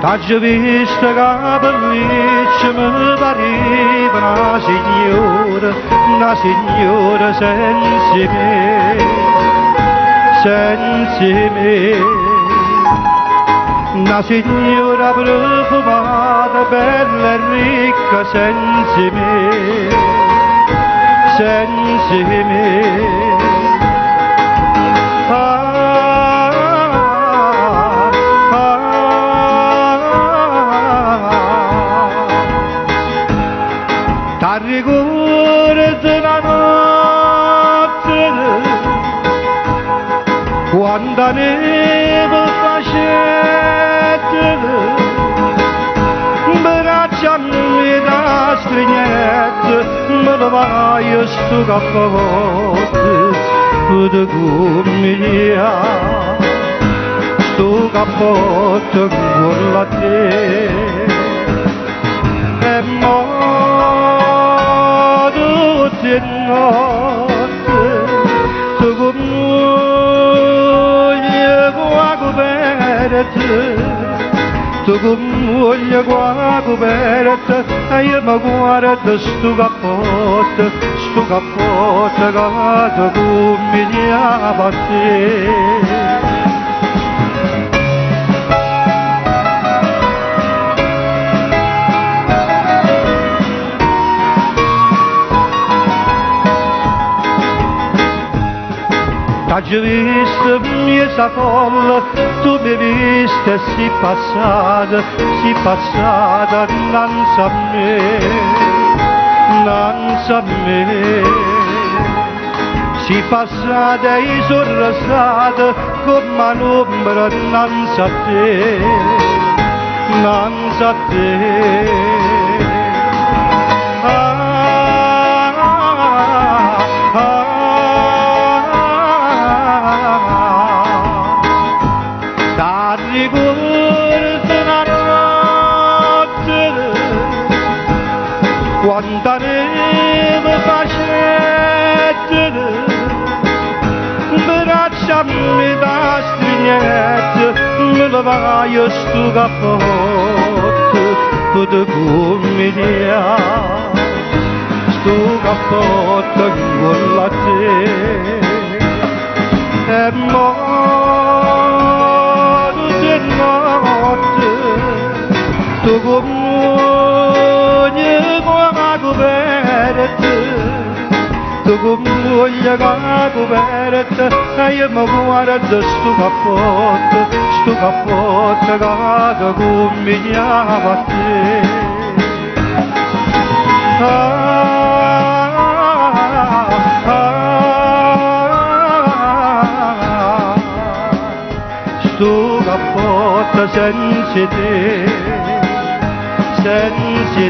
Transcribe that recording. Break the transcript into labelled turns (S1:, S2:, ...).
S1: T'ho visto che bellissima pareva una signora senza me, una signora profumata, bella e ricca senza me. Ricordo la notte quando la neve faceva bracciandomi da strignette me lo vai sto cappotto di gomiglia sto cappotto con la te e di notte tu con moglie qua coperta tu con moglie qua coperta e io mi guardo sto cappotto che tu comigliava a te. T'ho visto miesa folla, tu mi viste e si passata innanzi a me, si passata e sorrisata come un'ombra innanzi a te. Quando la neve faceva bracciami da strignette me lo vai sto cappotto di gomiglia sto cappotto con la te e modo di notte tu con moglie qua coperta tu con moglie qua coperta e io mi guardo sto cappotto che tu comigliava a te. Sto cappotto senza te, senza